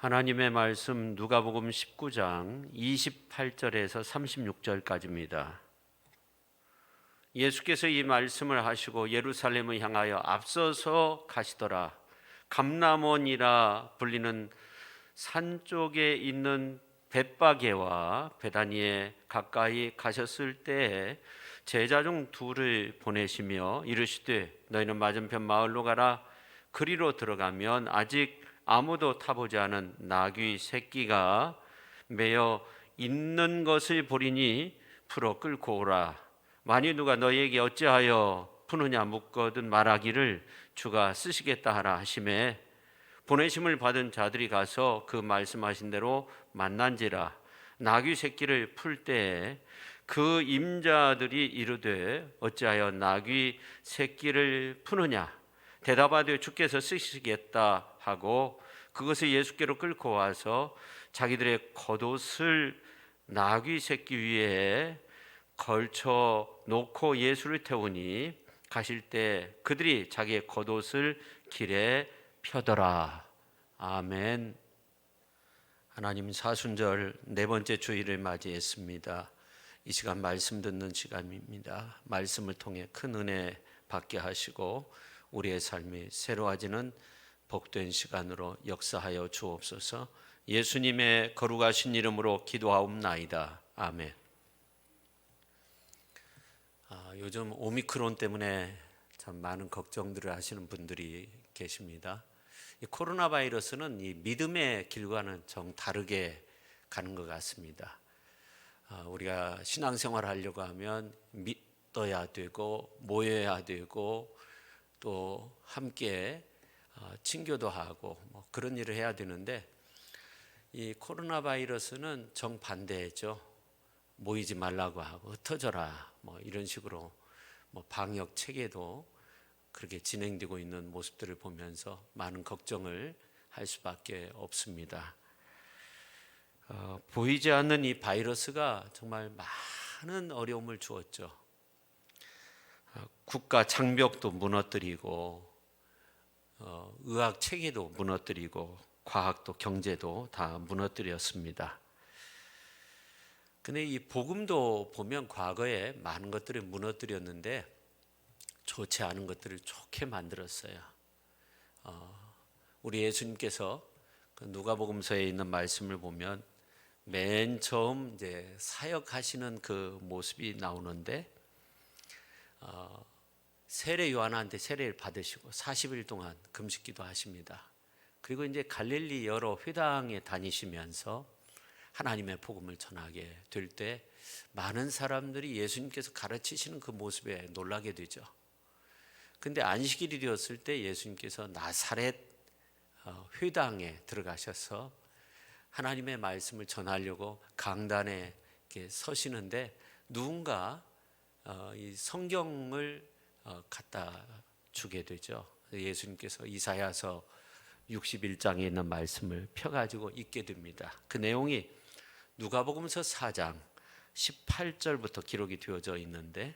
하나님의 말씀 누가복음 19장 28절에서 36절까지입니다. 예수께서 이 말씀을 하시고 예루살렘을 향하여 앞서서 가시더라. 감람원이라 불리는 산 쪽에 있는 벳바게와 베다니에 가까이 가셨을 때에 제자 중 둘을 보내시며 이르시되 너희는 맞은편 마을로 가라. 그리로 들어가면 아직 아무도 타보지 않은 나귀 새끼가 매어 있는 것을 보리니 풀어 끌고 오라. 만일 누가 너희에게 어찌하여 푸느냐 묻거든 말하기를 주가 쓰시겠다 하라 하시매 보내심을 받은 자들이 가서 그 말씀하신 대로 만난지라. 나귀 새끼를 풀 때에 그 임자들이 이르되 어찌하여 나귀 새끼를 푸느냐 대답하되 주께서 쓰시겠다 하고 그것을 예수께로 끌고 와서 자기들의 겉옷을 나귀 새끼 위에 걸쳐 놓고 예수를 태우니 가실 때 그들이 자기의 겉옷을 길에 펴더라. 아멘. 하나님 사순절 네 번째 주일을 맞이했습니다. 이 시간 말씀 듣는 시간입니다. 말씀을 통해 큰 은혜 받게 하시고 우리의 삶이 새로워지는 복된 시간으로 역사하여 주옵소서. 예수님의 거룩하신 이름으로 기도하옵나이다. 아멘. 요즘 오미크론 때문에 참 많은 걱정들을 하시는 분들이 계십니다. 이 코로나 바이러스는 이 믿음의 길과는 정 다르게 가는 것 같습니다. 우리가 신앙생활 하려고 하면 믿어야 되고 모여야 되고 또 함께 친교도 하고 그런 일을 해야 되는데 이 코로나 바이러스는 정반대죠. 모이지 말라고 하고 흩어져라 이런 식으로 방역 체계도 그렇게 진행되고 있는 모습들을 보면서 많은 걱정을 할 수밖에 없습니다. 보이지 않는 이 바이러스가 정말 많은 어려움을 주었죠. 국가 장벽도 무너뜨리고 의학 체계도 무너뜨리고 과학도 경제도 다 무너뜨렸습니다. 근데 이 복음도 보면 과거에 많은 것들을 무너뜨렸는데 좋지 않은 것들을 좋게 만들었어요. 우리 예수님께서 그 누가복음서에 있는 말씀을 보면 맨 처음 이제 사역하시는 그 모습이 나오는데 세례 요한한테 세례를 받으시고 40일 동안 금식기도 하십니다. 그리고 이제 갈릴리 여러 회당에 다니시면서 하나님의 복음을 전하게 될 때 많은 사람들이 예수님께서 가르치시는 그 모습에 놀라게 되죠. 근데 안식일이 되었을 때 예수님께서 나사렛 회당에 들어가셔서 하나님의 말씀을 전하려고 강단에 이렇게 서시는데 누군가 이 성경을 갖다 주게 되죠. 예수님께서 이사야서 61장에 있는 말씀을 펴가지고 읽게 됩니다. 그 내용이 누가복음서 4장 18절부터 기록이 되어져 있는데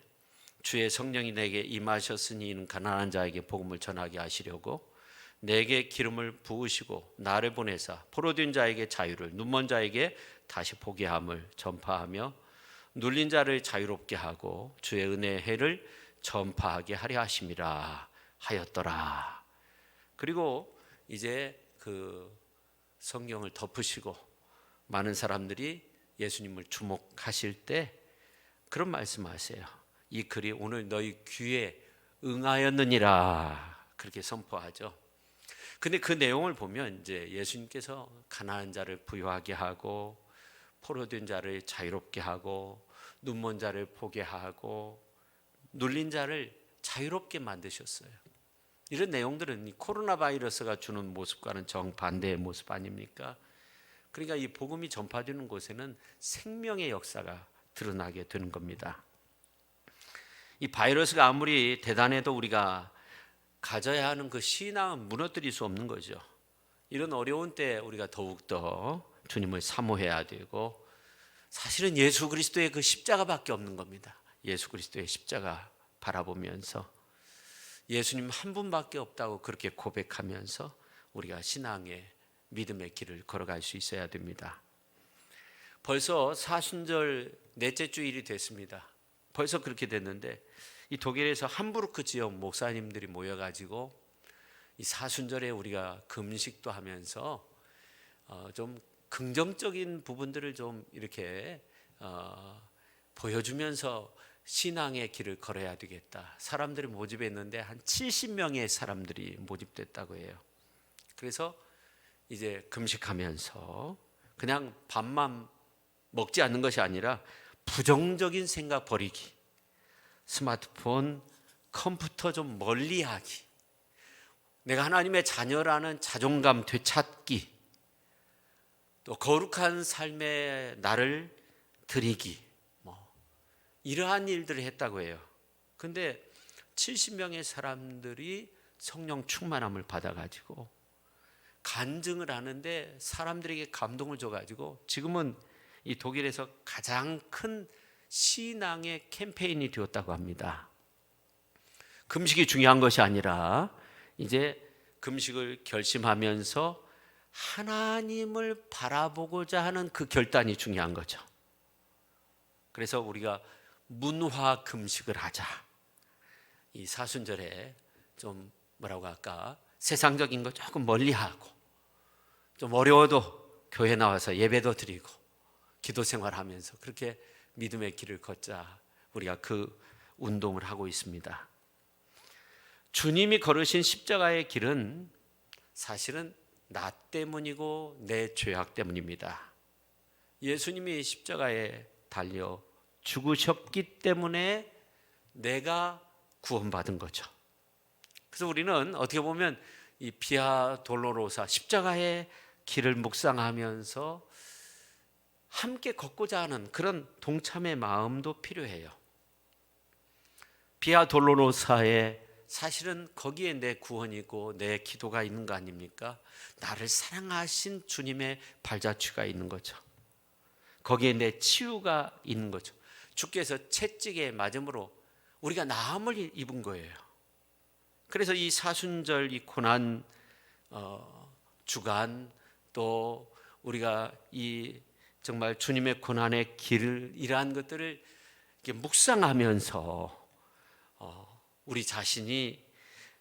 주의 성령이 내게 임하셨으니 이는 가난한 자에게 복음을 전하게 하시려고 내게 기름을 부으시고 나를 보내사 포로된 자에게 자유를 눈먼 자에게 다시 보게 함을 전파하며 눌린 자를 자유롭게 하고 주의 은혜의 해를 전파하게 하려 하심이라 하였더라. 그리고 이제 그 성경을 덮으시고 많은 사람들이 예수님을 주목하실 때 그런 말씀하세요. 이 글이 오늘 너희 귀에 응하였느니라 그렇게 선포하죠. 근데 그 내용을 보면 이제 예수님께서 가난한 자를 부유하게 하고 포로된 자를 자유롭게 하고 눈먼 자를 보게 하고 눌린 자를 자유롭게 만드셨어요. 이런 내용들은 이 코로나 바이러스가 주는 모습과는 정반대의 모습 아닙니까? 그러니까 이 복음이 전파되는 곳에는 생명의 역사가 드러나게 되는 겁니다. 이 바이러스가 아무리 대단해도 우리가 가져야 하는 그 신앙은 무너뜨릴 수 없는 거죠. 이런 어려운 때 우리가 더욱더 주님을 사모해야 되고 사실은 예수 그리스도의 그 십자가밖에 없는 겁니다. 예수 그리스도의 십자가 바라보면서 예수님 한 분밖에 없다고 그렇게 고백하면서 우리가 신앙의 믿음의 길을 걸어갈 수 있어야 됩니다. 벌써 사순절 넷째 주일이 됐습니다. 벌써 그렇게 됐는데 이 독일에서 함부르크 지역 목사님들이 모여가지고 이 사순절에 우리가 금식도 하면서 좀 긍정적인 부분들을 좀 이렇게 보여주면서 신앙의 길을 걸어야 되겠다. 사람들이 모집했는데 한 70명의 사람들이 모집됐다고 해요. 그래서 이제 금식하면서 그냥 밥만 먹지 않는 것이 아니라 부정적인 생각 버리기, 스마트폰, 컴퓨터 좀 멀리하기, 내가 하나님의 자녀라는 자존감 되찾기, 또 거룩한 삶의 나를 드리기, 이러한 일들을 했다고 해요. 근데 70명의 사람들이 성령 충만함을 받아가지고 간증을 하는데 사람들에게 감동을 줘가지고 지금은 이 독일에서 가장 큰 신앙의 캠페인이 되었다고 합니다. 금식이 중요한 것이 아니라 이제 금식을 결심하면서 하나님을 바라보고자 하는 그 결단이 중요한 거죠. 그래서 우리가 문화 금식을 하자. 이 사순절에 좀 뭐라고 할까? 세상적인 거 조금 멀리하고 좀 어려워도 교회 나와서 예배도 드리고 기도 생활하면서 그렇게 믿음의 길을 걷자. 우리가 그 운동을 하고 있습니다. 주님이 걸으신 십자가의 길은 사실은 나 때문이고 내 죄악 때문입니다. 예수님이 십자가에 달려 죽으셨기 때문에 내가 구원받은 거죠. 그래서 우리는 어떻게 보면 이 비아 돌로로사 십자가의 길을 묵상하면서 함께 걷고자 하는 그런 동참의 마음도 필요해요. 비아 돌로로사에 사실은 거기에 내 구원이 있고 내 기도가 있는 거 아닙니까? 나를 사랑하신 주님의 발자취가 있는 거죠. 거기에 내 치유가 있는 거죠. 주께서 채찍에 맞음으로 우리가 나음을 입은 거예요. 그래서 이 사순절 이 고난 주간 또 우리가 이 정말 주님의 고난의 길을 이러한 것들을 이렇게 묵상하면서 우리 자신이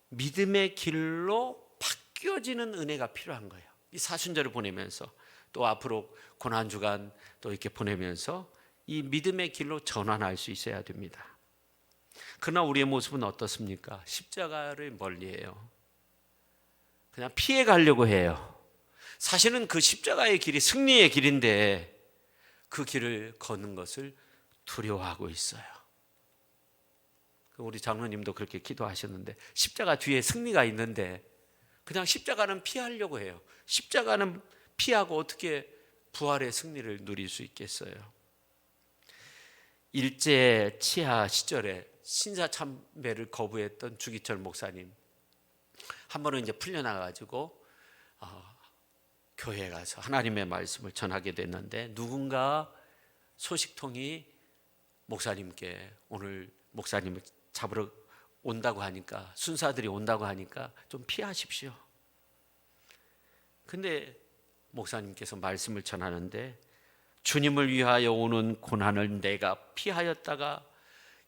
믿음의 길로 바뀌어지는 은혜가 필요한 거예요. 이 사순절을 보내면서 또 앞으로 고난 주간 또 이렇게 보내면서 이 믿음의 길로 전환할 수 있어야 됩니다. 그러나 우리의 모습은 어떻습니까? 십자가를 멀리해요. 그냥 피해 가려고 해요. 사실은 그 십자가의 길이 승리의 길인데 그 길을 걷는 것을 두려워하고 있어요. 우리 장로님도 그렇게 기도하셨는데 십자가 뒤에 승리가 있는데 그냥 십자가는 피하려고 해요. 십자가는 피하고 어떻게 부활의 승리를 누릴 수 있겠어요? 일제 치하 시절에 신사참배를 거부했던 주기철 목사님 한 번은 이제 풀려나가지고 교회에 가서 하나님의 말씀을 전하게 됐는데 누군가 소식통이 목사님께 오늘 목사님을 잡으러 온다고 하니까 순사들이 온다고 하니까 좀 피하십시오. 근데 목사님께서 말씀을 전하는데 주님을 위하여 오는 고난을 내가 피하였다가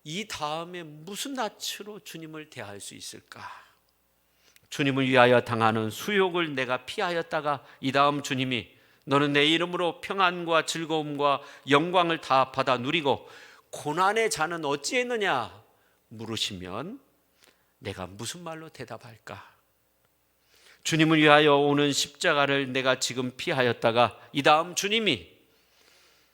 이 다음에 무슨 낯으로 주님을 대할 수 있을까? 주님을 위하여 당하는 수욕을 내가 피하였다가 이 다음 주님이 너는 내 이름으로 평안과 즐거움과 영광을 다 받아 누리고 고난의 자는 어찌했느냐 물으시면 내가 무슨 말로 대답할까? 주님을 위하여 오는 십자가를 내가 지금 피하였다가 이 다음 주님이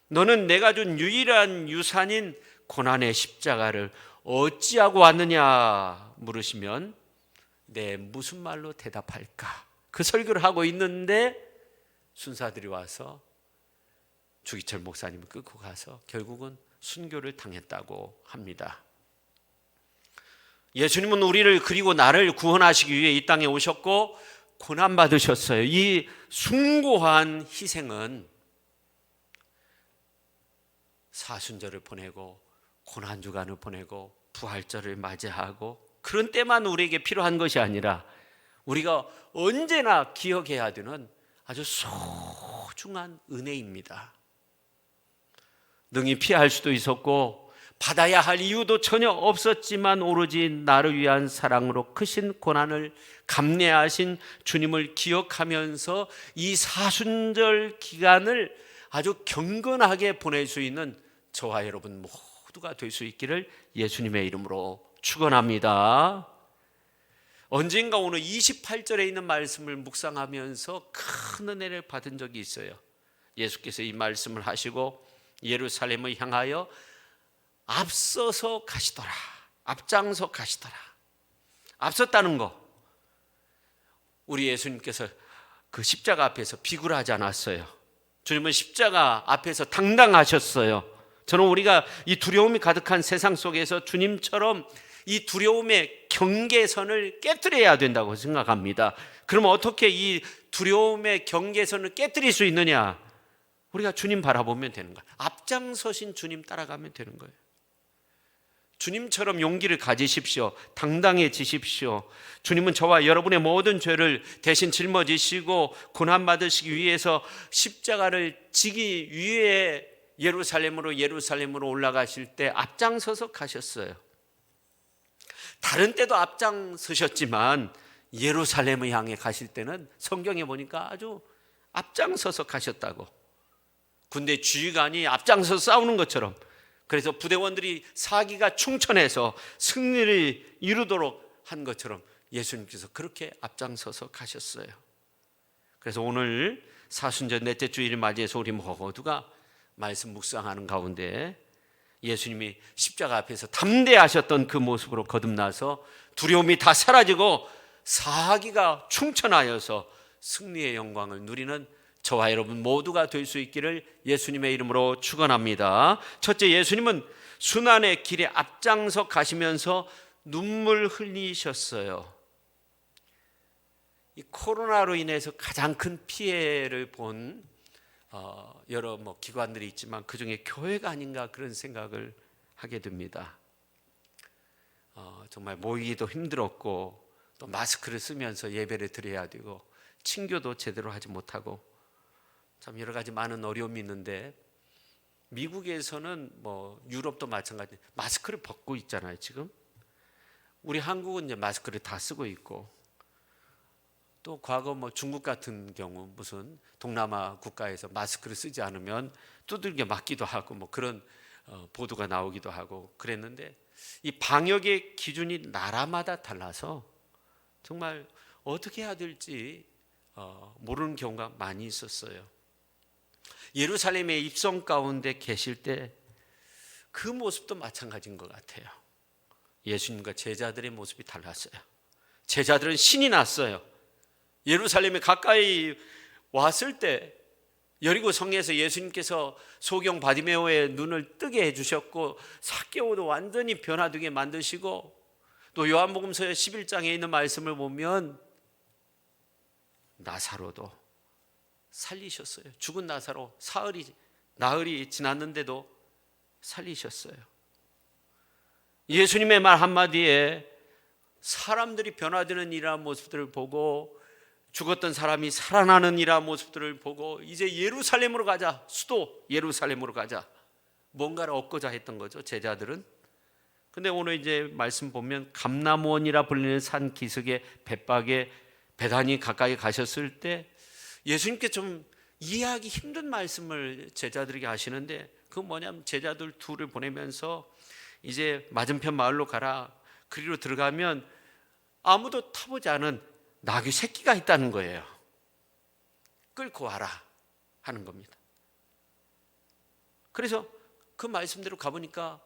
너는 내가 준 유일한 유산인 고난의 십자가를 어찌하고 왔느냐 물으시면 내 무슨 말로 대답할까? 그 설교를 하고 있는데 순사들이 와서 주기철 목사님을 끌고 가서 결국은 순교를 당했다고 합니다. 예수님은 우리를 그리고 나를 구원하시기 위해 이 땅에 오셨고 고난받으셨어요. 이 숭고한 희생은 사순절을 보내고 고난주간을 보내고 부활절을 맞이하고 그런 때만 우리에게 필요한 것이 아니라 우리가 언제나 기억해야 되는 아주 소중한 은혜입니다. 능히 피할 수도 있었고 받아야 할 이유도 전혀 없었지만 오로지 나를 위한 사랑으로 크신 고난을 감내하신 주님을 기억하면서 이 사순절 기간을 아주 경건하게 보낼 수 있는 저와 여러분 모두가 될 수 있기를 예수님의 이름으로 축원합니다. 언젠가 오늘 28절에 있는 말씀을 묵상하면서 큰 은혜를 받은 적이 있어요. 예수께서 이 말씀을 하시고 예루살렘을 향하여 앞서서 가시더라. 앞장서 가시더라. 앞섰다는 거, 우리 예수님께서 그 십자가 앞에서 비굴하지 않았어요. 주님은 십자가 앞에서 당당하셨어요. 저는 우리가 이 두려움이 가득한 세상 속에서 주님처럼 이 두려움의 경계선을 깨뜨려야 된다고 생각합니다. 그러면 어떻게 이 두려움의 경계선을 깨뜨릴 수 있느냐? 우리가 주님 바라보면 되는 거예요. 앞장서신 주님 따라가면 되는 거예요. 주님처럼 용기를 가지십시오. 당당해지십시오. 주님은 저와 여러분의 모든 죄를 대신 짊어지시고 고난받으시기 위해서 십자가를 지기 위해 예루살렘으로 올라가실 때 앞장서서 가셨어요. 다른 때도 앞장서셨지만 예루살렘을 향해 가실 때는 성경에 보니까 아주 앞장서서 가셨다고. 군대 지휘관이 앞장서서 싸우는 것처럼, 그래서 부대원들이 사기가 충천해서 승리를 이루도록 한 것처럼 예수님께서 그렇게 앞장서서 가셨어요. 그래서 오늘 사순절 넷째 주일을 맞이해서 우리 모두가 말씀 묵상하는 가운데 예수님이 십자가 앞에서 담대하셨던 그 모습으로 거듭나서 두려움이 다 사라지고 사기가 충천하여서 승리의 영광을 누리는 저와 여러분 모두가 될 수 있기를 예수님의 이름으로 축원합니다. 첫째, 예수님은 순환의 길에 앞장서 가시면서 눈물 흘리셨어요. 이 코로나로 인해서 가장 큰 피해를 본 여러 기관들이 있지만 그중에 교회가 아닌가 그런 생각을 하게 됩니다. 정말 모이기도 힘들었고 또 마스크를 쓰면서 예배를 드려야 되고 친교도 제대로 하지 못하고 참 여러 가지 많은 어려움이 있는데, 미국에서는 유럽도 마찬가지 마스크를 벗고 있잖아요. 지금 우리 한국은 이제 마스크를 다 쓰고 있고, 또 과거 중국 같은 경우 무슨 동남아 국가에서 마스크를 쓰지 않으면 두들겨 맞기도 하고 그런 보도가 나오기도 하고 그랬는데, 이 방역의 기준이 나라마다 달라서 정말 어떻게 해야 될지 모르는 경우가 많이 있었어요. 예루살렘의 입성 가운데 계실 때 그 모습도 마찬가지인 것 같아요. 예수님과 제자들의 모습이 달랐어요. 제자들은 신이 났어요. 예루살렘에 가까이 왔을 때 여리고 성에서 예수님께서 소경 바디메오의 눈을 뜨게 해주셨고 삭개오도 완전히 변화되게 만드시고, 또 요한복음서 11장에 있는 말씀을 보면 나사로도 살리셨어요. 죽은 나사로 나흘이 지났는데도 살리셨어요. 예수님의 말 한마디에 사람들이 변화되는 이러한 모습들을 보고, 죽었던 사람이 살아나는 이러한 모습들을 보고 이제 예루살렘으로 가자, 수도 예루살렘으로 가자, 뭔가를 얻고자 했던 거죠, 제자들은. 근데 오늘 이제 말씀 보면 감람원이라 불리는 산 기슭의 벳박에 베다니 가까이 가셨을 때 예수님께 좀 이해하기 힘든 말씀을 제자들에게 하시는데, 그건 뭐냐면 제자들 둘을 보내면서 이제 맞은편 마을로 가라, 그리로 들어가면 아무도 타보지 않은 나귀 새끼가 있다는 거예요. 끌고 와라 하는 겁니다. 그래서 그 말씀대로 가보니까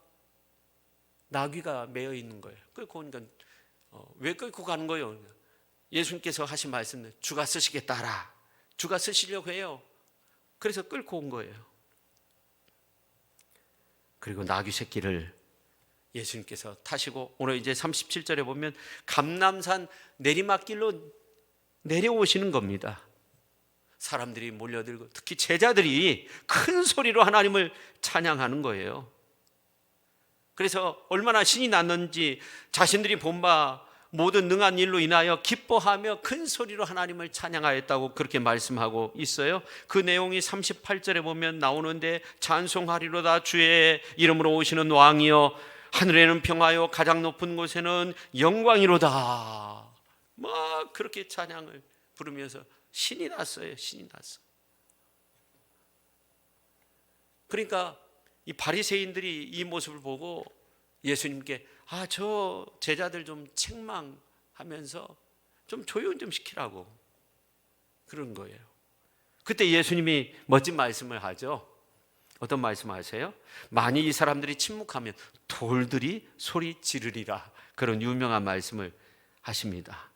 나귀가 매여 있는 거예요. 끌고 오니까 왜 끌고 가는 거예요? 예수님께서 하신 말씀은 주가 쓰시겠다 하라. 주가 쓰시려고 해요. 그래서 끌고 온 거예요. 그리고 나귀 새끼를 예수님께서 타시고, 오늘 이제 37절에 보면 감람산 내리막길로 내려오시는 겁니다. 사람들이 몰려들고 특히 제자들이 큰 소리로 하나님을 찬양하는 거예요. 그래서 얼마나 신이 났는지 자신들이 본 바 모든 능한 일로 인하여 기뻐하며 큰 소리로 하나님을 찬양하였다고 그렇게 말씀하고 있어요. 그 내용이 38절에 보면 나오는데, 찬송하리로다 주의 이름으로 오시는 왕이여, 하늘에는 평화요 가장 높은 곳에는 영광이로다. 막 그렇게 찬양을 부르면서 신이 났어요. 신이 났어. 그러니까 이 바리새인들이 이 모습을 보고 예수님께 저 제자들 좀 책망하면서 좀 조용 좀 시키라고 그런 거예요. 그때 예수님이 멋진 말씀을 하죠. 어떤 말씀 하세요? 만일 이 사람들이 침묵하면 돌들이 소리 지르리라. 그런 유명한 말씀을 하십니다.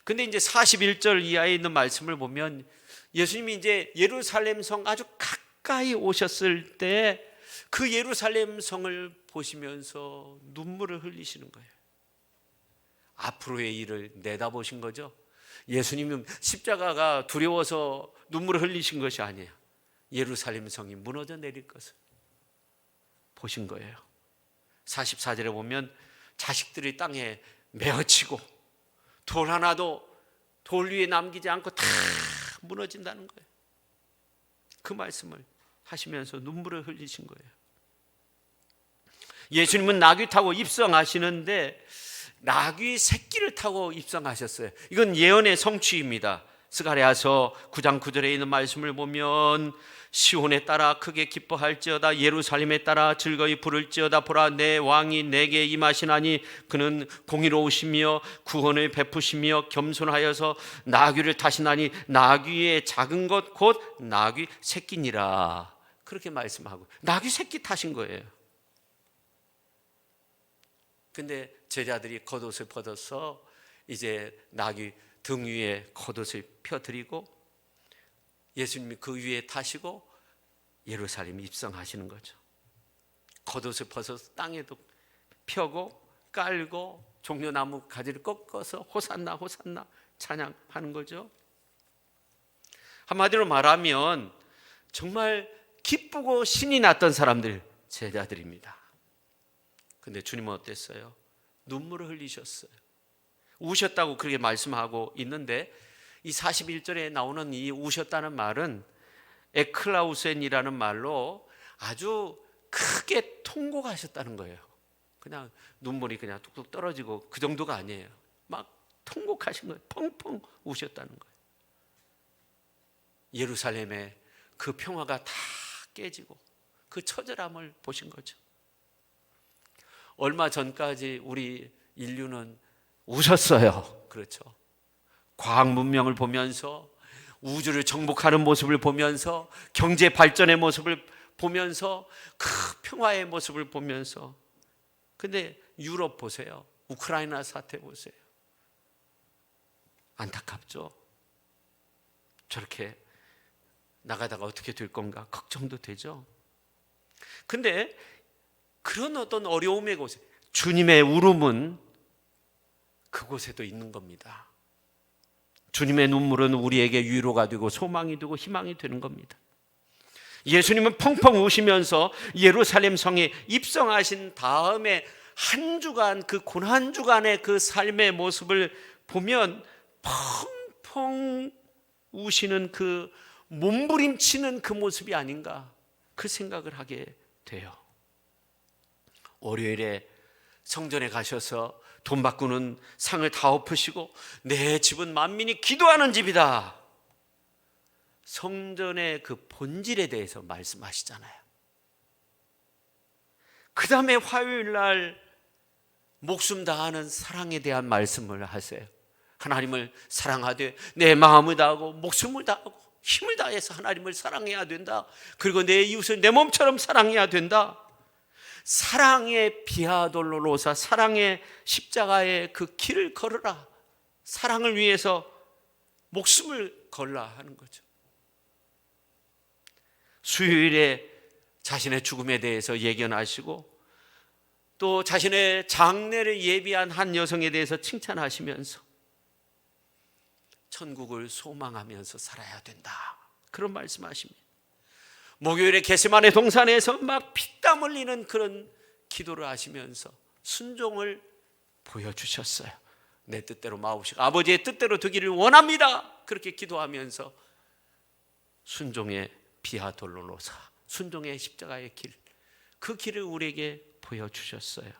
근데 이제 41절 이하에 있는 말씀을 보면 예수님이 이제 예루살렘 성 아주 가까이 오셨을 때 그 예루살렘 성을 보시면서 눈물을 흘리시는 거예요. 앞으로의 일을 내다보신 거죠. 예수님은 십자가가 두려워서 눈물을 흘리신 것이 아니에요. 예루살렘 성이 무너져 내릴 것을 보신 거예요. 44절에 보면 자식들이 땅에 메어치고 돌 하나도 돌 위에 남기지 않고 다 무너진다는 거예요. 그 말씀을 하시면서 눈물을 흘리신 거예요. 예수님은 나귀 타고 입성하시는데 나귀 새끼를 타고 입성하셨어요. 이건 예언의 성취입니다. 스가랴서 9장 9절에 있는 말씀을 보면 시온에 따라 크게 기뻐할지어다, 예루살렘에 따라 즐거이 부를지어다. 보라, 내 왕이 내게 임하시나니 그는 공의로우시며 구원을 베푸시며 겸손하여서 나귀를 타시나니 나귀의 작은 것 곧 나귀 새끼니라. 그렇게 말씀하고 나귀 새끼 타신 거예요. 근데 제자들이 겉옷을 벗어서 이제 나귀 등 위에 겉옷을 펴드리고 예수님이 그 위에 타시고 예루살렘 입성하시는 거죠. 겉옷을 벗어서 땅에도 펴고 깔고 종려나무 가지를 꺾어서 호산나 호산나 찬양하는 거죠. 한마디로 말하면 정말 기쁘고 신이 났던 사람들, 제자들입니다. 근데 주님은 어땠어요? 눈물을 흘리셨어요. 우셨다고 그렇게 말씀하고 있는데 이 41절에 나오는 이 우셨다는 말은 에클라우센이라는 말로 아주 크게 통곡하셨다는 거예요. 그냥 눈물이 그냥 뚝뚝 떨어지고 그 정도가 아니에요. 막 통곡하신 거예요. 펑펑 우셨다는 거예요. 예루살렘의 그 평화가 다 깨지고 그 처절함을 보신 거죠. 얼마 전까지 우리 인류는 웃었어요. 그렇죠. 과학 문명을 보면서 우주를 정복하는 모습을 보면서 경제 발전의 모습을 보면서 그 평화의 모습을 보면서 근데 유럽 보세요. 우크라이나 사태 보세요. 안타깝죠. 저렇게 나가다가 어떻게 될 건가 걱정도 되죠. 근데 그런 어떤 어려움의 곳에 주님의 울음은 그곳에도 있는 겁니다. 주님의 눈물은 우리에게 위로가 되고 소망이 되고 희망이 되는 겁니다. 예수님은 펑펑 우시면서 예루살렘 성에 입성하신 다음에 한 주간 그 고난 주간의 그 삶의 모습을 보면 펑펑 우시는 그 몸부림치는 그 모습이 아닌가 그 생각을 하게 돼요. 월요일에 성전에 가셔서 돈 바꾸는 상을 다 엎으시고 내 집은 만민이 기도하는 집이다. 성전의 그 본질에 대해서 말씀하시잖아요. 그 다음에 화요일 날 목숨 다하는 사랑에 대한 말씀을 하세요. 하나님을 사랑하되 내 마음을 다하고 목숨을 다하고 힘을 다해서 하나님을 사랑해야 된다. 그리고 내 이웃을 내 몸처럼 사랑해야 된다. 사랑의 비아돌로로사, 사랑의 십자가의 그 길을 걸으라. 사랑을 위해서 목숨을 걸라 하는 거죠. 수요일에 자신의 죽음에 대해서 예견하시고 또 자신의 장례를 예비한 한 여성에 대해서 칭찬하시면서 천국을 소망하면서 살아야 된다. 그런 말씀하십니다. 목요일에 겟세마네 동산에서 막 피땀 흘리는 그런 기도를 하시면서 순종을 보여주셨어요. 내 뜻대로 마옵시고 아버지의 뜻대로 되기를 원합니다. 그렇게 기도하면서 순종의 비아 돌로로사, 순종의 십자가의 길, 그 길을 우리에게 보여주셨어요.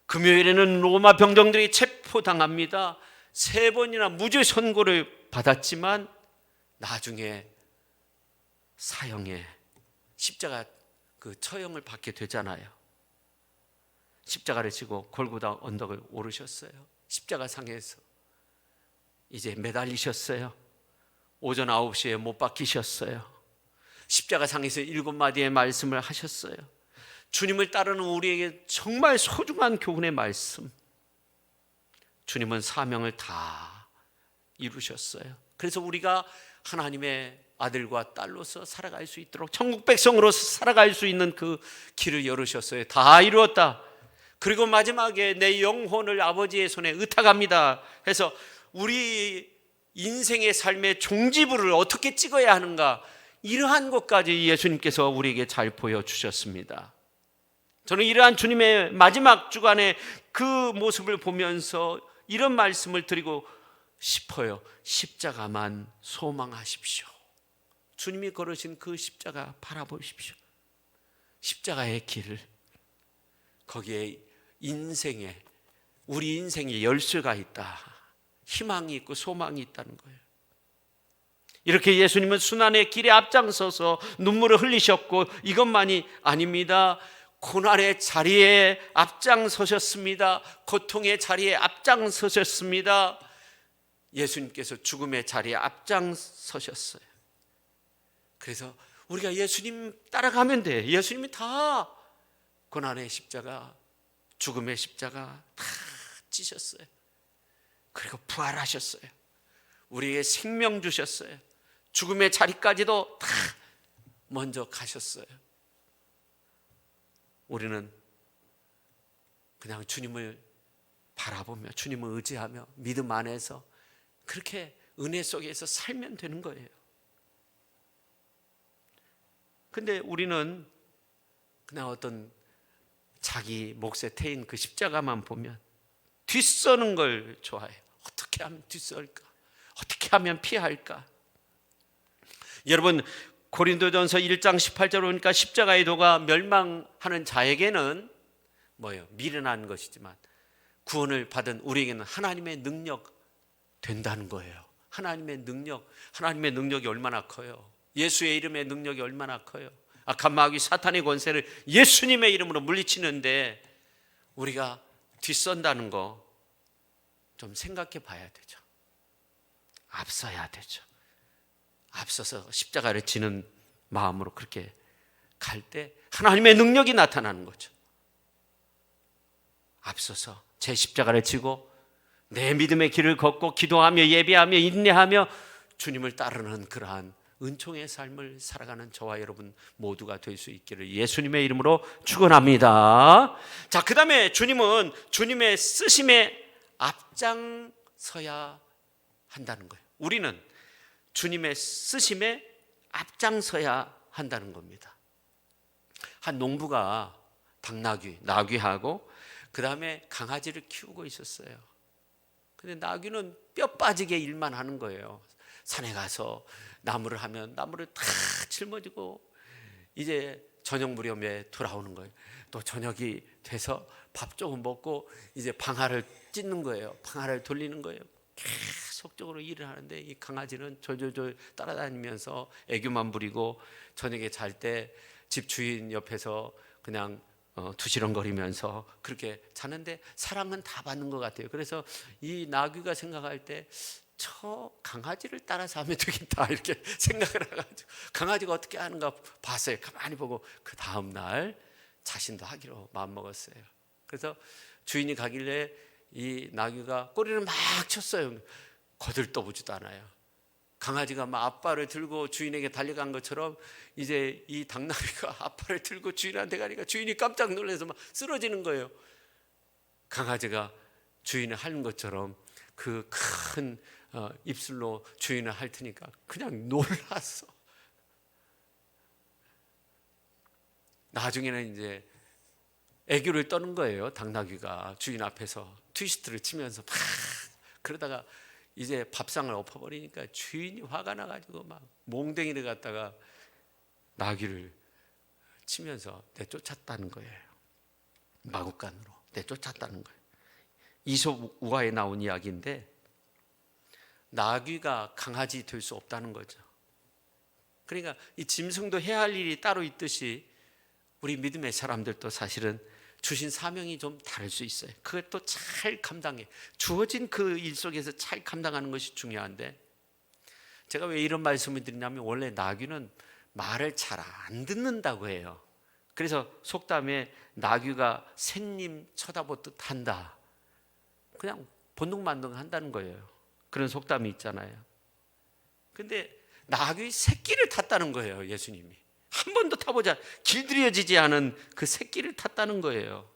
금요일에는 로마 병정들이 체포당합니다. 3번이나 무죄 선고를 받았지만 나중에 사형에 십자가 그 처형을 받게 되잖아요. 십자가를 지고 골고다 언덕을 오르셨어요. 십자가 상에서 이제 매달리셨어요. 오전 9시에 못 박히셨어요. 십자가 상에서 7마디의 말씀을 하셨어요. 주님을 따르는 우리에게 정말 소중한 교훈의 말씀. 주님은 사명을 다 이루셨어요. 그래서 우리가 하나님의 아들과 딸로서 살아갈 수 있도록, 천국 백성으로서 살아갈 수 있는 그 길을 열으셨어요. 다 이루었다. 그리고 마지막에 내 영혼을 아버지의 손에 의탁합니다 해서 우리 인생의 삶의 종지부를 어떻게 찍어야 하는가, 이러한 것까지 예수님께서 우리에게 잘 보여주셨습니다. 저는 이러한 주님의 마지막 주간의 그 모습을 보면서 이런 말씀을 드리고 싶어요. 십자가만 소망하십시오. 주님이 걸으신 그 십자가 바라보십시오. 십자가의 길, 거기에 인생에, 우리 인생에 열쇠가 있다, 희망이 있고 소망이 있다는 거예요. 이렇게 예수님은 순환의 길에 앞장서서 눈물을 흘리셨고, 이것만이 아닙니다. 고난의 자리에 앞장서셨습니다. 고통의 자리에 앞장서셨습니다. 예수님께서 죽음의 자리에 앞장서셨어요. 그래서 우리가 예수님 따라가면 돼. 예수님이 다 고난의 십자가, 죽음의 십자가 다 찌셨어요. 그리고 부활하셨어요. 우리에게 생명 주셨어요. 죽음의 자리까지도 다 먼저 가셨어요. 우리는 그냥 주님을 바라보며 주님을 의지하며 믿음 안에서 그렇게 은혜 속에서 살면 되는 거예요. 근데 우리는 그냥 어떤 자기 몫에 태인 그 십자가만 보면 뒤서는 걸 좋아해요. 어떻게 하면 뒤설까? 어떻게 하면 피할까? 여러분, 고린도전서 1장 18절 보니까 십자가의 도가 멸망하는 자에게는 뭐예요? 미련한 것이지만 구원을 받은 우리에게는 하나님의 능력 된다는 거예요. 하나님의 능력이 얼마나 커요. 예수의 이름의 능력이 얼마나 커요. 악한 마귀 사탄의 권세를 예수님의 이름으로 물리치는데 우리가 뒤선다는 거 좀 생각해 봐야 되죠. 앞서야 되죠. 앞서서 십자가를 지는 마음으로 그렇게 갈 때 하나님의 능력이 나타나는 거죠. 앞서서 제 십자가를 지고 내 믿음의 길을 걷고 기도하며 예배하며 인내하며 주님을 따르는 그러한 은총의 삶을 살아가는 저와 여러분 모두가 될 수 있기를 예수님의 이름으로 축원합니다. 자, 그 다음에 주님은 주님의 쓰심에 앞장서야 한다는 거예요. 우리는 주님의 쓰심에 앞장서야 한다는 겁니다. 한 농부가 나귀하고 그 다음에 강아지를 키우고 있었어요. 근데 나귀는 뼈 빠지게 일만 하는 거예요. 산에 가서 나무를 하면 나무를 다 짊어지고 이제 저녁 무렵에 돌아오는 거예요. 또 저녁이 돼서 밥 조금 먹고 이제 방아를 찢는 거예요. 방아를 돌리는 거예요. 계속적으로 일을 하는데 이 강아지는 졸졸졸 따라다니면서 애교만 부리고 저녁에 잘 때 집 주인 옆에서 그냥 두시렁거리면서 그렇게 자는데 사랑은 다 받는 것 같아요. 그래서 이 나귀가 생각할 때 저 강아지를 따라서 하면 되겠다 이렇게 생각을 해가지고 강아지가 어떻게 하는가 봤어요. 가만히 보고 그 다음 날 자신도 하기로 마음먹었어요. 그래서 주인이 가길래 이 나귀가 꼬리를 막 쳤어요. 거들떠보지도 않아요. 강아지가 막 앞발을 들고 주인에게 달려간 것처럼 이제 이 당나귀가 앞발을 들고 주인한테 가니까 주인이 깜짝 놀라서 막 쓰러지는 거예요. 강아지가 주인을 하는 것처럼 그 큰 입술로 주인을 핥으니까 그냥 놀랐어. 나중에는 이제 애교를 떠는 거예요. 당나귀가 주인 앞에서 트위스트를 치면서 막 그러다가 이제 밥상을 엎어버리니까 주인이 화가 나가지고 막 몽댕이를 갖다가 나귀를 치면서 내쫓았다는 거예요. 마구간으로 내쫓았다는 거예요. 이솝 우화에 나온 이야기인데 나귀가 강아지 될 수 없다는 거죠. 그러니까 이 짐승도 해야 할 일이 따로 있듯이 우리 믿음의 사람들도 사실은 주신 사명이 좀 다를 수 있어요. 그것도 잘 감당해. 주어진 그 일 속에서 잘 감당하는 것이 중요한데, 제가 왜 이런 말씀을 드리냐면 원래 나귀는 말을 잘 안 듣는다고 해요. 그래서 속담에 나귀가 새님 쳐다보듯 한다. 그냥 본능만능 한다는 거예요. 그런 속담이 있잖아요. 근데 나귀 새끼를 탔다는 거예요. 예수님이 한 번도 타보자 길들여지지 않은 그 새끼를 탔다는 거예요.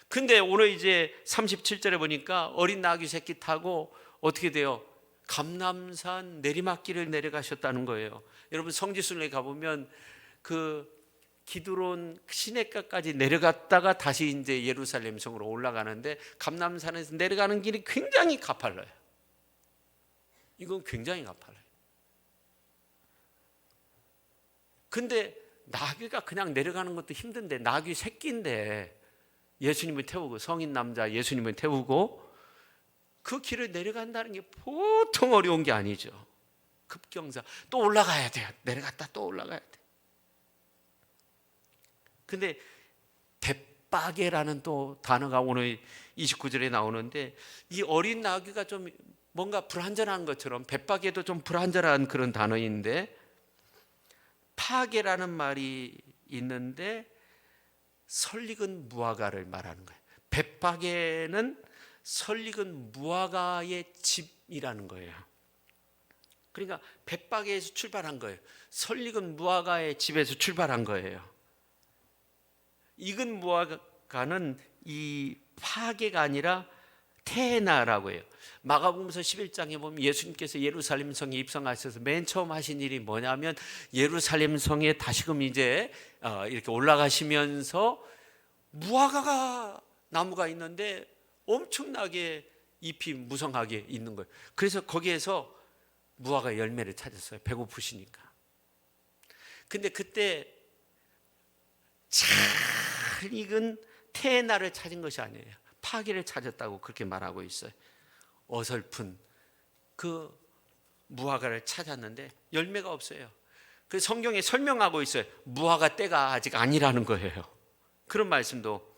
근데 오늘 이제 37절에 보니까 어린 나귀 새끼 타고 어떻게 돼요? 감람산 내리막길을 내려가셨다는 거예요. 여러분 성지순례 가보면 그 기드론 시내가까지 내려갔다가 다시 이제 예루살렘 성으로 올라가는데 감람산에서 내려가는 길이 굉장히 가팔라요. 이건 굉장히 가팔라요. 근데 나귀가 그냥 내려가는 것도 힘든데 나귀 새끼인데 예수님을 태우고 성인 남자 예수님을 태우고 그 길을 내려간다는 게 보통 어려운 게 아니죠. 급경사 또 올라가야 돼요. 내려갔다 또 올라가야 돼. 근데 벳바게라는 또 단어가 오늘 29절에 나오는데 이 어린 나귀가 좀 뭔가 불완전한 것처럼 벳바게도 좀 불완전한 그런 단어인데 파게라는 말이 있는데 설익은 무화과를 말하는 거예요. 벳바게는 설익은 무화과의 집이라는 거예요. 그러니까 벳바게에서 출발한 거예요. 설익은 무화과의 집에서 출발한 거예요. 익은 무화과는 이 파게가 아니라 테나라고 해요. 마가복음서 11장에 보면 예수님께서 예루살렘 성에 입성하셔서 맨 처음 하신 일이 뭐냐면 예루살렘 성에 다시금 이제 이렇게 올라가시면서 무화과가 나무가 있는데 엄청나게 잎이 무성하게 있는 거예요. 그래서 거기에서 무화과 열매를 찾았어요. 배고프시니까. 근데 그때 잘 익은 테나를 찾은 것이 아니에요. 파기를 찾았다고 그렇게 말하고 있어요. 어설픈 그 무화과를 찾았는데 열매가 없어요. 그 성경에 설명하고 있어요. 무화과 때가 아직 아니라는 거예요. 그런 말씀도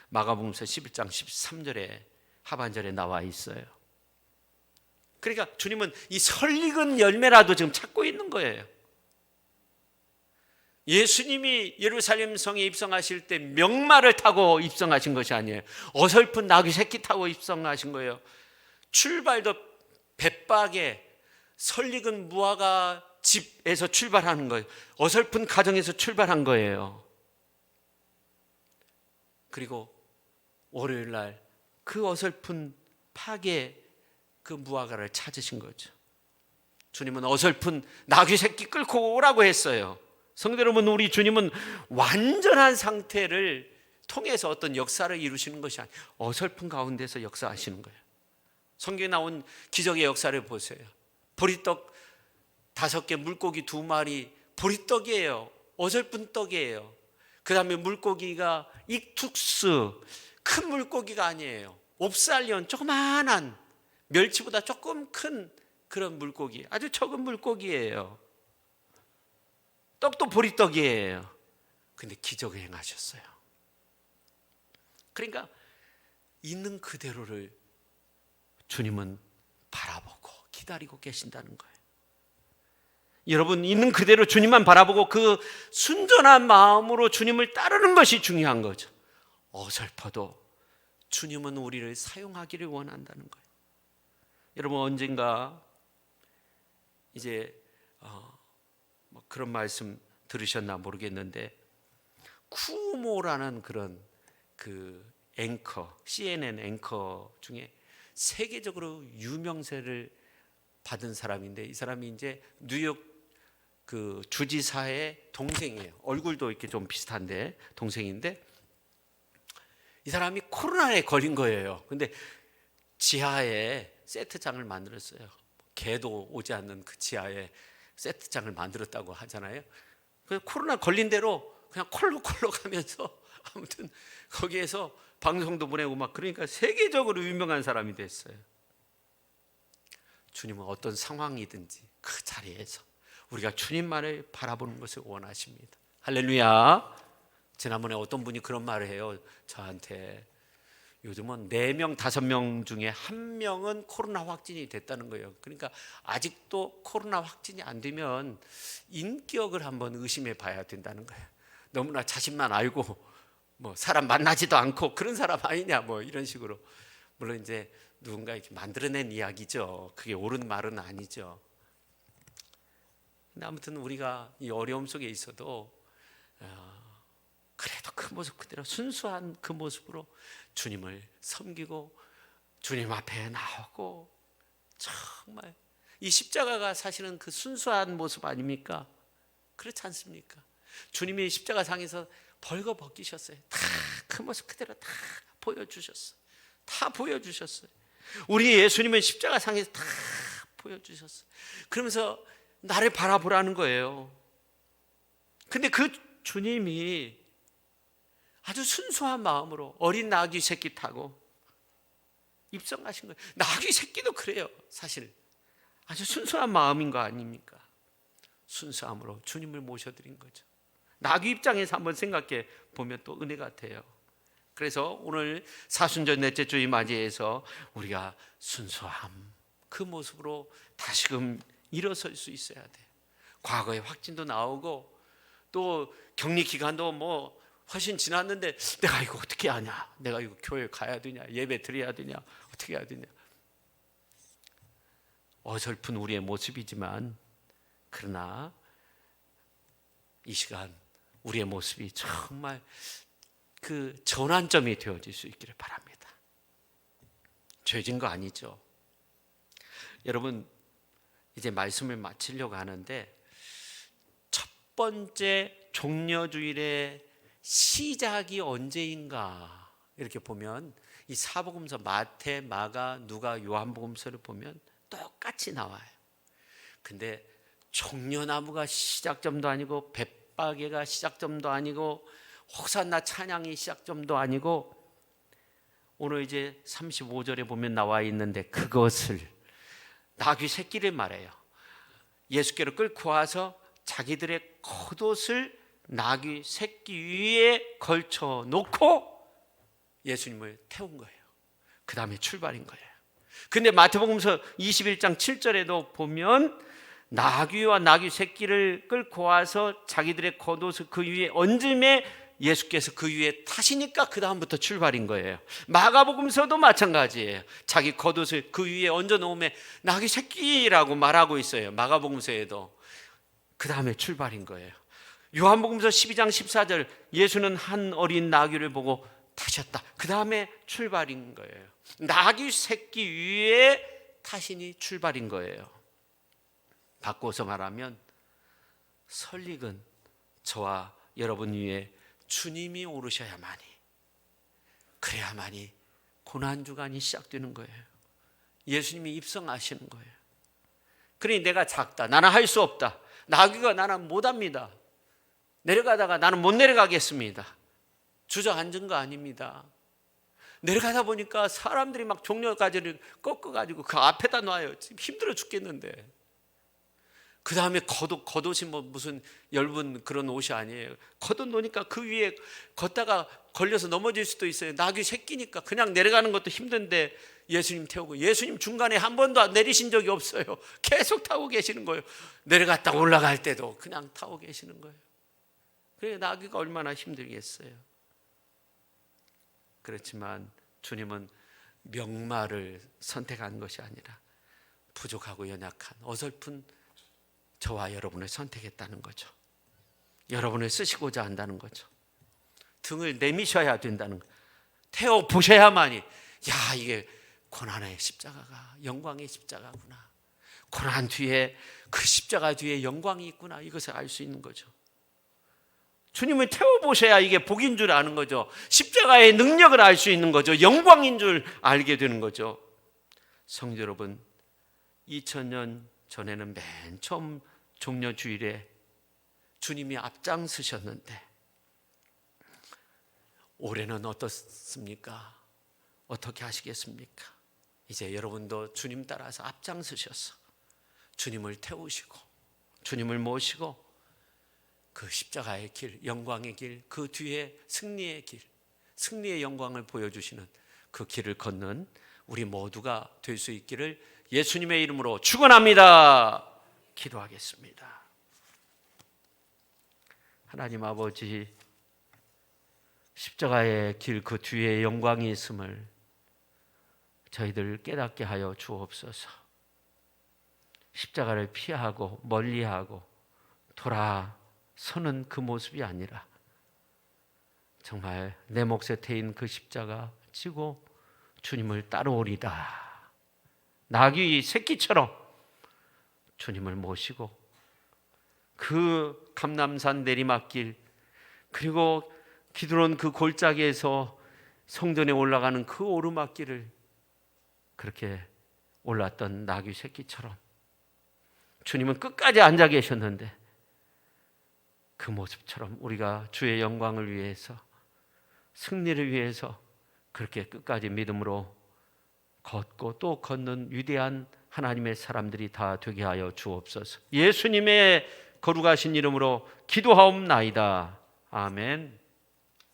마가복음서 11장 13절에 하반절에 나와 있어요. 그러니까 주님은 이 설익은 열매라도 지금 찾고 있는 거예요. 예수님이 예루살렘 성에 입성하실 때 명마를 타고 입성하신 것이 아니에요. 어설픈 나귀 새끼 타고 입성하신 거예요. 출발도 벳바게 설익은 무화과 집에서 출발하는 거예요. 어설픈 가정에서 출발한 거예요. 그리고 월요일 날 그 어설픈 파게 그 무화과를 찾으신 거죠. 주님은 어설픈 나귀 새끼 끌고 오라고 했어요. 성도 여러분, 우리 주님은 완전한 상태를 통해서 어떤 역사를 이루시는 것이 아니에요. 어설픈 가운데서 역사하시는 거예요. 성경에 나온 기적의 역사를 보세요. 보리떡 5개, 물고기 2마리, 보리떡이에요. 어설픈 떡이에요. 그 다음에 물고기가 익툭스, 큰 물고기가 아니에요. 옵살리온, 조그만한 멸치보다 조금 큰 그런 물고기, 아주 적은 물고기예요. 떡도 보리떡이에요. 근데 기적을 행하셨어요. 그러니까 있는 그대로를 주님은 바라보고 기다리고 계신다는 거예요. 여러분, 있는 그대로 주님만 바라보고 그 순전한 마음으로 주님을 따르는 것이 중요한 거죠. 어설퍼도 주님은 우리를 사용하기를 원한다는 거예요. 여러분, 언젠가 이제 그런 말씀 들으셨나 모르겠는데 쿠모라는 그런 그 앵커, CNN 앵커 중에 세계적으로 유명세를 받은 사람인데, 이 사람이 이제 뉴욕 그 주지사의 동생이에요. 얼굴도 이렇게 좀 비슷한데 동생인데, 이 사람이 코로나에 걸린 거예요. 근데 지하에 세트장을 만들었어요. 개도 오지 않는 그 지하에 세트장을 만들었다고 하잖아요. 그 코로나 걸린 대로 그냥 콜록콜록 하면서 아무튼 거기에서 방송도 보내고 막 그러니까 세계적으로 유명한 사람이 됐어요. 주님은 어떤 상황이든지 그 자리에서 우리가 주님만을 바라보는 것을 원하십니다. 할렐루야. 지난번에 어떤 분이 그런 말을 해요. 저한테 요즘은 4명, 5명 중에 1명은 코로나 확진이 됐다는 거예요. 그러니까 아직도 코로나 확진이 안 되면 인격을 한번 의심해 봐야 된다는 거예요. 너무나 자신만 알고 뭐 사람 만나지도 않고 그런 사람 아니냐 뭐 이런 식으로. 물론 이제 누군가 이렇게 만들어낸 이야기죠. 그게 옳은 말은 아니죠. 근데 아무튼 우리가 이 어려움 속에 있어도 그래도 그 모습 그대로 순수한 그 모습으로 주님을 섬기고 주님 앞에 나오고, 정말 이 십자가가 사실은 그 순수한 모습 아닙니까? 그렇지 않습니까? 주님이 십자가 상에서 벌거 벗기셨어요. 다 그 모습 그대로 다 보여주셨어요. 다 보여주셨어요. 우리 예수님은 십자가 상에서 다 보여주셨어요. 그러면서 나를 바라보라는 거예요. 근데 그 주님이 아주 순수한 마음으로 어린 나귀 새끼 타고 입성하신 거예요. 나귀 새끼도 그래요. 사실 아주 순수한 마음인 거 아닙니까? 순수함으로 주님을 모셔드린 거죠. 나귀 입장에서 한번 생각해 보면 또 은혜 같아요. 그래서 오늘 사순절 넷째 주일 맞이해서 우리가 순수함 그 모습으로 다시금 일어설 수 있어야 돼요. 과거에 확진도 나오고 또 격리 기간도 뭐 훨씬 지났는데 내가 이거 어떻게 하냐, 내가 이거 교회 가야 되냐, 예배 드려야 되냐, 어떻게 해야 되냐, 어설픈 우리의 모습이지만 그러나 이 시간 우리의 모습이 정말 그 전환점이 되어질 수 있기를 바랍니다. 죄진 거 아니죠. 여러분 이제 말씀을 마치려고 하는데 첫 번째 종려주일의 시작이 언제인가 이렇게 보면 이 사복음서 마태, 마가, 누가, 요한복음서를 보면 똑같이 나와요. 근데 종려나무가 시작점도 아니고 벳바게가 시작점도 아니고 호산나 찬양이 시작점도 아니고 오늘 이제 35절에 보면 나와 있는데 그것을 나귀 새끼를 말해요. 예수께로 끌고 와서 자기들의 겉옷을 나귀 새끼 위에 걸쳐 놓고 예수님을 태운 거예요. 그 다음에 출발인 거예요. 근데 마태복음서 21장 7절에도 보면 나귀와 나귀 새끼를 끌고 와서 자기들의 겉옷을 그 위에 얹음에 예수께서 그 위에 타시니까 그 다음부터 출발인 거예요. 마가복음서도 마찬가지예요. 자기 겉옷을 그 위에 얹어 놓으면 나귀 새끼라고 말하고 있어요. 마가복음서에도. 그 다음에 출발인 거예요. 요한복음서 12장 14절 예수는 한 어린 나귀를 보고 타셨다. 그 다음에 출발인 거예요. 나귀 새끼 위에 타시니 출발인 거예요. 바꿔서 말하면 설익은 저와 여러분 위에 주님이 오르셔야만이, 그래야만이 고난주간이 시작되는 거예요. 예수님이 입성하시는 거예요. 그러니 내가 작다, 나는 할 수 없다, 나귀가 나는 못합니다, 내려가다가 나는 못 내려가겠습니다, 주저앉은 거 아닙니다. 내려가다 보니까 사람들이 막 종려가지를 꺾어가지고 그 앞에다 놔요. 지금 힘들어 죽겠는데. 그 다음에 겉옷이 뭐 무슨 얇은 그런 옷이 아니에요. 겉옷 놓으니까 그 위에 걷다가 걸려서 넘어질 수도 있어요. 나귀 새끼니까 그냥 내려가는 것도 힘든데 예수님 태우고, 예수님 중간에 한 번도 내리신 적이 없어요. 계속 타고 계시는 거예요. 내려갔다 올라갈 때도 그냥 타고 계시는 거예요. 그래 나귀가 얼마나 힘들겠어요. 그렇지만 주님은 명마를 선택한 것이 아니라 부족하고 연약한 어설픈 저와 여러분을 선택했다는 거죠. 여러분을 쓰시고자 한다는 거죠. 등을 내미셔야 된다는 거예요. 태워 보셔야만이, 야, 이게 고난의 십자가가 영광의 십자가구나, 고난 뒤에 그 십자가 뒤에 영광이 있구나, 이것을 알 수 있는 거죠. 주님을 태워보셔야 이게 복인 줄 아는 거죠. 십자가의 능력을 알 수 있는 거죠. 영광인 줄 알게 되는 거죠. 성도 여러분, 2000년 전에는 맨 처음 종려주일에 주님이 앞장서셨는데 올해는 어떻습니까? 어떻게 하시겠습니까? 이제 여러분도 주님 따라서 앞장서셔서 주님을 태우시고 주님을 모시고 그 십자가의 길, 영광의 길, 그 뒤에 승리의 길, 승리의 영광을 보여주시는 그 길을 걷는 우리 모두가 될 수 있기를 예수님의 이름으로 축원합니다. 기도하겠습니다. 하나님 아버지, 십자가의 길 그 뒤에 영광이 있음을 저희들 깨닫게 하여 주옵소서. 십자가를 피하고 멀리하고 돌아서는 그 모습이 아니라 정말 내 몫에 태인 그 십자가 지고 주님을 따라오리다. 나귀 새끼처럼 주님을 모시고 그 감람산 내리막길, 그리고 기드론 그 골짜기에서 성전에 올라가는 그 오르막길을 그렇게 올랐던 나귀 새끼처럼 주님은 끝까지 앉아 계셨는데 그 모습처럼 우리가 주의 영광을 위해서, 승리를 위해서 그렇게 끝까지 믿음으로 걷고 또 걷는 위대한 하나님의 사람들이 다 되게 하여 주옵소서. 예수님의 거룩하신 이름으로 기도하옵나이다. 아멘.